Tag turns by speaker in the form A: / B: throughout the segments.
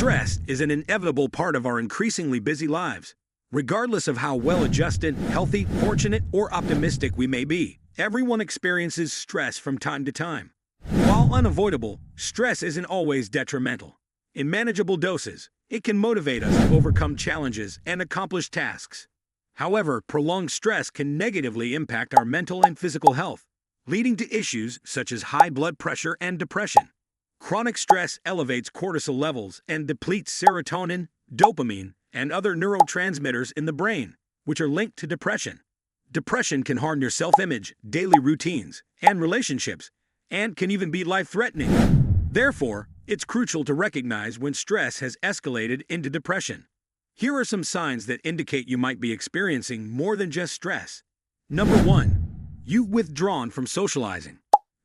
A: Stress is an inevitable part of our increasingly busy lives. Regardless of how well-adjusted, healthy, fortunate, or optimistic we may be, everyone experiences stress from time to time. While unavoidable, stress isn't always detrimental. In manageable doses, it can motivate us to overcome challenges and accomplish tasks. However, prolonged stress can negatively impact our mental and physical health, leading to issues such as high blood pressure and depression. Chronic stress elevates cortisol levels and depletes serotonin, dopamine, and other neurotransmitters in the brain, which are linked to depression. Depression can harm your self-image, daily routines, and relationships, and can even be life-threatening. Therefore, it's crucial to recognize when stress has escalated into depression. Here are some signs that indicate you might be experiencing more than just stress. Number 1. You've withdrawn from socializing.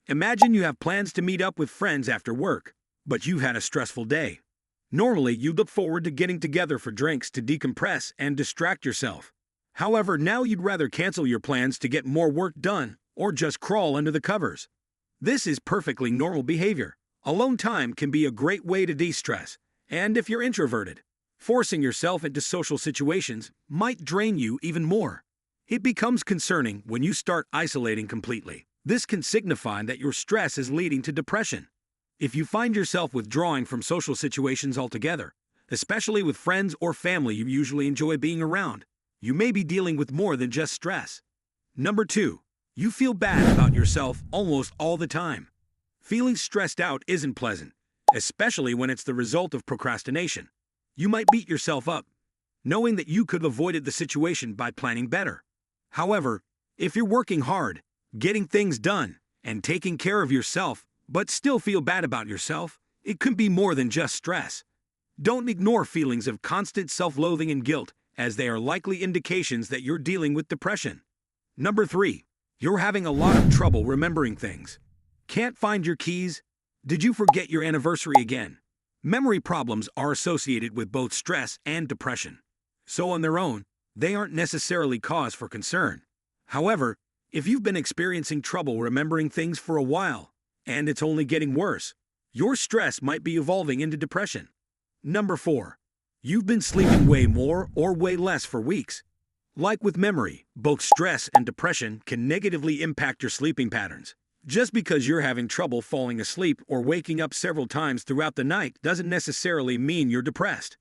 A: Imagine you have plans to meet up with friends after work, but you've had a stressful day. Normally, you'd look forward to getting together for drinks to decompress and distract yourself. However, now you'd rather cancel your plans to get more work done or just crawl under the covers. This is perfectly normal behavior. Alone time can be a great way to de-stress, and if you're introverted, forcing yourself into social situations might drain you even more. It becomes concerning when you start isolating completely. This can signify that your stress is leading to depression. If you find yourself withdrawing from social situations altogether, especially with friends or family you usually enjoy being around, you may be dealing with more than just stress. Number 2. You feel bad about yourself almost all the time. Feeling stressed out isn't pleasant, especially when it's the result of procrastination. You might beat yourself up, knowing that you could have avoided the situation by planning better. However, if you're working hard, getting things done, and taking care of yourself, but still feel bad about yourself, it could be more than just stress. Don't ignore feelings of constant self-loathing and guilt, as they are likely indications that you're dealing with depression. Number 3. You're having a lot of trouble remembering things. Can't find your keys? Did you forget your anniversary again? Memory problems are associated with both stress and depression. So on their own, they aren't necessarily cause for concern. However, if you've been experiencing trouble remembering things for a while, and it's only getting worse, your stress might be evolving into depression. Number 4. You've been sleeping way more or way less for weeks. Like with memory, both stress and depression can negatively impact your sleeping patterns. Just because you're having trouble falling asleep or waking up several times throughout the night doesn't necessarily mean you're depressed.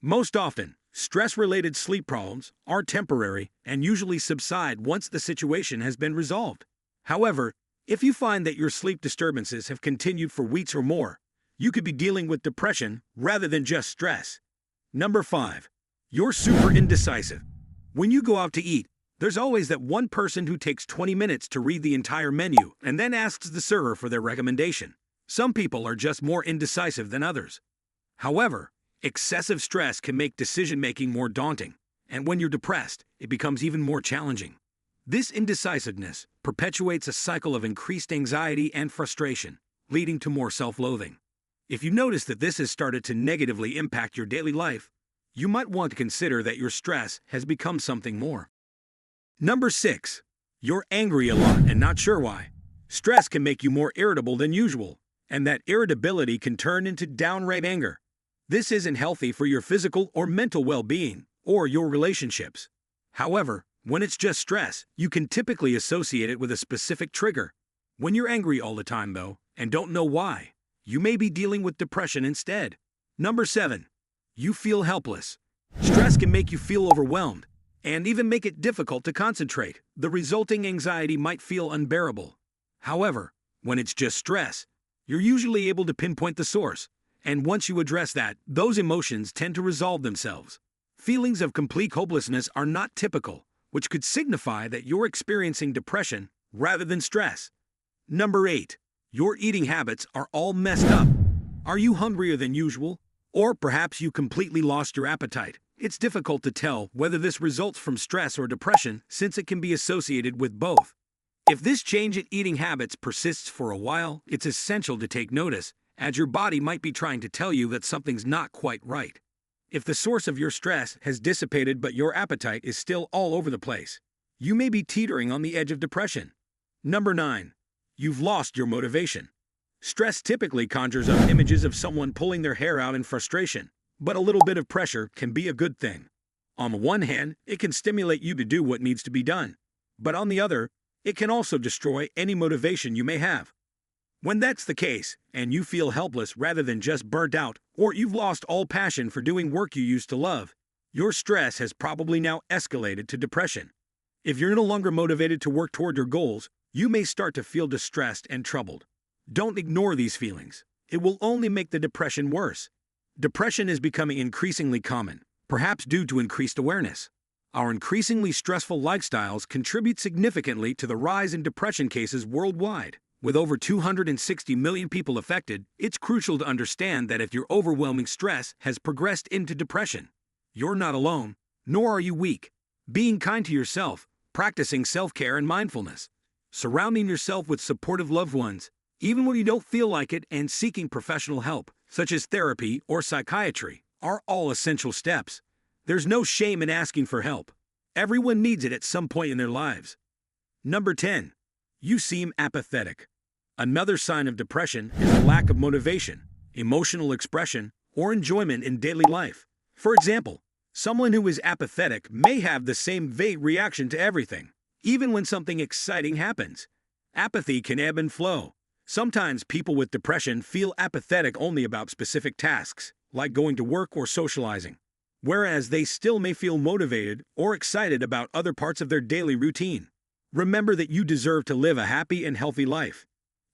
A: Most often, stress-related sleep problems are temporary and usually subside once the situation has been resolved. However, if you find that your sleep disturbances have continued for weeks or more, you could be dealing with depression rather than just stress. Number 5. You're super indecisive. When you go out to eat, there's always that one person who takes 20 minutes to read the entire menu and then asks the server for their recommendation. Some people are just more indecisive than others. However, excessive stress can make decision-making more daunting, and when you're depressed, it becomes even more challenging. This indecisiveness perpetuates a cycle of increased anxiety and frustration, leading to more self-loathing. If you notice that this has started to negatively impact your daily life, you might want to consider that your stress has become something more. Number 6. You're angry a lot and not sure why. Stress can make you more irritable than usual, and that irritability can turn into downright anger. This isn't healthy for your physical or mental well-being or your relationships. However, when it's just stress, you can typically associate it with a specific trigger. When you're angry all the time, though, and don't know why, you may be dealing with depression instead. Number 7. You feel helpless. Stress can make you feel overwhelmed, and even make it difficult to concentrate. The resulting anxiety might feel unbearable. However, when it's just stress, you're usually able to pinpoint the source, and once you address that, those emotions tend to resolve themselves. Feelings of complete hopelessness are not typical, which could signify that you're experiencing depression rather than stress. Number 8. Your eating habits are all messed up. Are you hungrier than usual? Or perhaps you completely lost your appetite. It's difficult to tell whether this results from stress or depression since it can be associated with both. If this change in eating habits persists for a while, it's essential to take notice, as your body might be trying to tell you that something's not quite right. If the source of your stress has dissipated but your appetite is still all over the place, you may be teetering on the edge of depression. Number 9. You've lost your motivation. Stress typically conjures up images of someone pulling their hair out in frustration, But a little bit of pressure can be a good thing. On the one hand, it can stimulate you to do what needs to be done. But on the other, it can also destroy any motivation you may have. When that's the case, and you feel helpless rather than just burnt out, or you've lost all passion for doing work you used to love, your stress has probably now escalated to depression. If you're no longer motivated to work toward your goals, you may start to feel distressed and troubled. Don't ignore these feelings. It will only make the depression worse. Depression is becoming increasingly common, perhaps due to increased awareness. Our increasingly stressful lifestyles contribute significantly to the rise in depression cases worldwide. With over 260 million people affected, it's crucial to understand that if your overwhelming stress has progressed into depression, you're not alone, nor are you weak. Being kind to yourself, practicing self-care and mindfulness, surrounding yourself with supportive loved ones, even when you don't feel like it, and seeking professional help, such as therapy or psychiatry, are all essential steps. There's no shame in asking for help. Everyone needs it at some point in their lives. Number 10. You seem apathetic. Another sign of depression is a lack of motivation, emotional expression, or enjoyment in daily life. For example, someone who is apathetic may have the same vague reaction to everything, even when something exciting happens. Apathy can ebb and flow. Sometimes people with depression feel apathetic only about specific tasks, like going to work or socializing, whereas they still may feel motivated or excited about other parts of their daily routine. Remember that you deserve to live a happy and healthy life.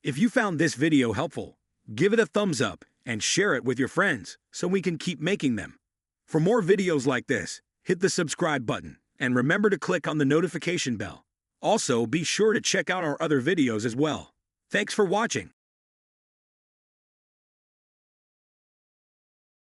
A: If you found this video helpful, give it a thumbs up and share it with your friends so we can keep making them. For more videos like this, hit the subscribe button and remember to click on the notification bell. Also, be sure to check out our other videos as well. Thanks for watching.